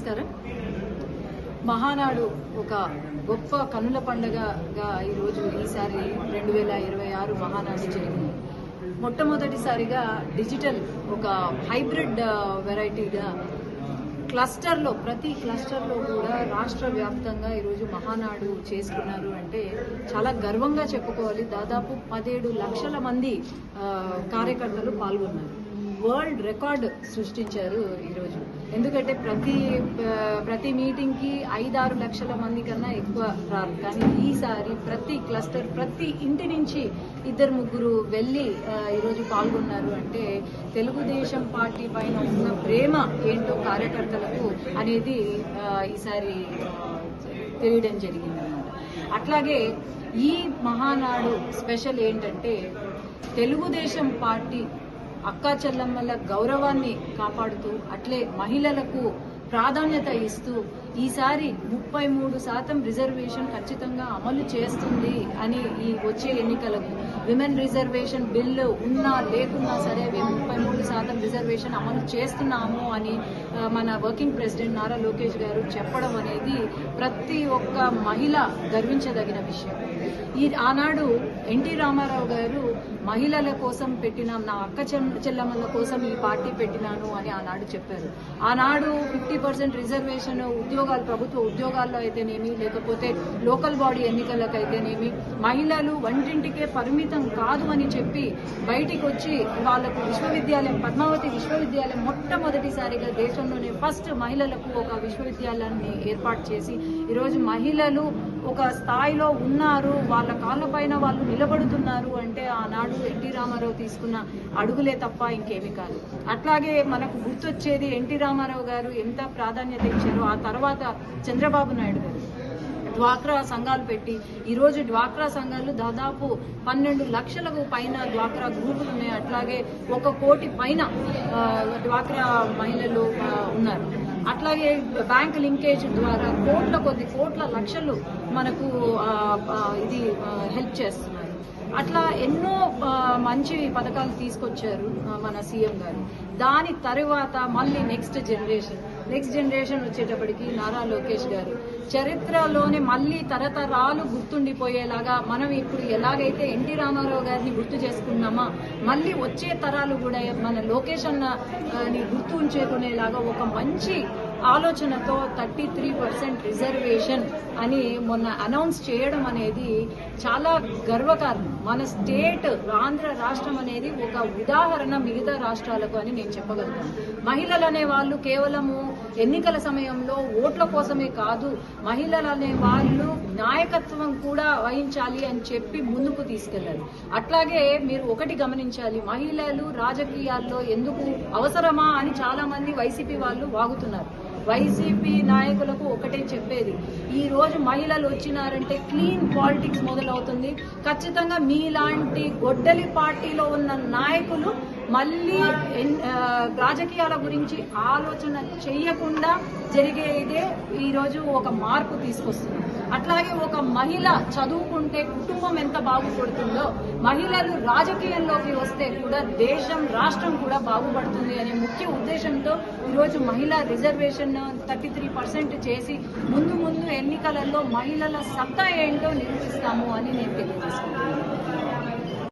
నమస్కారం. మహానాడు ఒక గొప్ప కన్నుల పండుగగా ఈసారి 2026 మహానాడు జరిగింది. మొట్టమొదటిసారిగా డిజిటల్ ఒక హైబ్రిడ్ వెరైటీగా ప్రతి క్లస్టర్లో కూడా రాష్ట్ర వ్యాప్తంగా ఈరోజు మహానాడు చేసుకున్నారు అంటే చాలా గర్వంగా చెప్పుకోవాలి. దాదాపు 17 లక్షల మంది కార్యకర్తలు పాల్గొన్నారు. వరల్డ్ రికార్డ్ సృష్టించారు ఈరోజు. ఎందుకంటే ప్రతి మీటింగ్కి 5-6 లక్షల మంది కన్నా ఎక్కువ రారు. కానీ ఈసారి ప్రతి క్లస్టర్, ప్రతి ఇంటి నుంచి 2-3 వెళ్ళి ఈరోజు పాల్గొన్నారు అంటే తెలుగుదేశం పార్టీ పైన ఉన్న ప్రేమ ఏంటో కార్యకర్తలకు అనేది ఈసారి తెలియడం జరిగిందన్నమాట. అట్లాగే ఈ మహానాడు స్పెషల్ ఏంటంటే తెలుగుదేశం పార్టీ అక్కా చెల్లమ్మల గౌరవాన్ని కాపాడుతూ అట్లే మహిళలకు ప్రాధాన్యత ఇస్తూ ఈసారి 33% రిజర్వేషన్ ఖచ్చితంగా అమలు చేస్తుంది అని ఈ వచ్చే ఎన్నికలకు విమెన్ రిజర్వేషన్ బిల్లు ఉన్నా లేకున్నా సరే 33% రిజర్వేషన్ అమలు చేస్తున్నాము అని మన వర్కింగ్ ప్రెసిడెంట్ నారా లోకేష్ గారు చెప్పడం అనేది ప్రతి ఒక్క మహిళ గర్వించదగిన విషయం. ఆనాడు ఎన్టీ రామారావు గారు మహిళల కోసం పెట్టిన, నా అక్క చెల్లెమ్మల కోసం ఈ పార్టీ పెట్టినాను అని ఆనాడు చెప్పారు. ఆనాడు 50% రిజర్వేషన్ ప్రభుత్వ ఉద్యోగాల్లో అయితేనేమి, లేకపోతే లోకల్ బాడీ ఎన్నికలకైతేనేమి మహిళలు వంటింటికే పరిమితం కాదు అని చెప్పి బయటికి వచ్చి వాళ్లకు విశ్వవిద్యాలయం, పద్మావతి విశ్వవిద్యాలయం మొట్టమొదటిసారిగా దేశంలోనే ఫస్ట్ మహిళలకు ఒక విశ్వవిద్యాలయాన్ని ఏర్పాటు చేసి ఈరోజు మహిళలు ఒక స్థాయిలో ఉన్నారు, వాళ్ళ కాళ్ళపైన వాళ్ళు నిలబడుతున్నారు అంటే ఆనాడు ఎన్టీ రామారావు తీసుకున్న అడుగులే తప్ప ఇంకేమీ కాదు. అట్లాగే మనకు గుర్తొచ్చేది ఎన్టీ రామారావు గారు ఎంత ప్రాధాన్యత ఇచ్చారో ఆ తర్వాత చంద్రబాబు నాయుడు గారు డ్వాక్రా సంఘాలు పెట్టి ఈరోజు డ్వాక్రా సంఘాలు దాదాపు 12 లక్షలకు పైన డ్వాక్రా గ్రూపులు ఉన్నాయి. అట్లాగే 1 కోటి పైన డ్వాక్రా మహిళలు ఉన్నారు. అట్లాగే బ్యాంక్ లింకేజ్ ద్వారా కోట్ల లక్షలు మనకు ఇది హెల్ప్ చేస్తున్నారు. అట్లా ఎన్నో మంచి పథకాలు తీసుకొచ్చారు మన సీఎం గారు. దాని తర్వాత మళ్ళీ నెక్స్ట్ జనరేషన్ వచ్చేటప్పటికి నారా లోకేష్ గారు చరిత్రలోనే మళ్ళీ తరతరాలు గుర్తుండిపోయేలాగా మనం ఇప్పుడు ఎలాగైతే ఎన్టీ రామారావు గారిని గుర్తు చేసుకున్నామా మళ్ళీ వచ్చే తరాలు కూడా మన లోకేష్ అన్నని గుర్తు ఉంచుకునేలాగా ఒక మంచి ఆలోచనతో 33% రిజర్వేషన్ అని మొన్న అనౌన్స్ చేయడం అనేది చాలా గర్వకారణం. మన స్టేట్ ఆంధ్ర రాష్ట్రం అనేది ఒక ఉదాహరణ మిగతా రాష్ట్రాలకు అని నేను చెప్పగలుగుతాను. మహిళలు అనే వాళ్ళు కేవలము ఎన్నికల సమయంలో ఓట్ల కోసమే కాదు, మహిళలు అనే వాళ్ళు నాయకత్వం కూడా వహించాలి అని చెప్పి ముందుకు తీసుకెళ్లారు. అట్లాగే మీరు ఒకటి గమనించాలి, మహిళలు రాజకీయాల్లో ఎందుకు అవసరమా అని చాలా మంది వైసీపీ వాళ్ళు వాగుతున్నారు. వైసీపీ నాయకులకు ఒకటే చెప్పేది, ఈ రోజు మహిళలు వచ్చినారంటే క్లీన్ పాలిటిక్స్ మొదలవుతుంది. ఖచ్చితంగా మీలాంటి గొడ్డలి పార్టీలో ఉన్న నాయకులు మళ్ళీ రాజకీయాల గురించి ఆలోచన చేయకుండా జరిగేదే ఈరోజు ఒక మార్పు తీసుకొస్తుంది. అట్లాగే ఒక మహిళ చదువుకుంటే కుటుంబం ఎంత బాగుపడుతుందో మహిళలు రాజకీయంలోకి వస్తే కూడా దేశం, రాష్ట్రం కూడా బాగుపడుతుంది అనే ముఖ్య ఉద్దేశంతో ఈరోజు మహిళా రిజర్వేషన్ 33% చేసి ముందు ఎన్నికలలో మహిళల సత్తా ఏంటో నిరూపిస్తాము అని నేను తెలియజేసుకుంటున్నాను.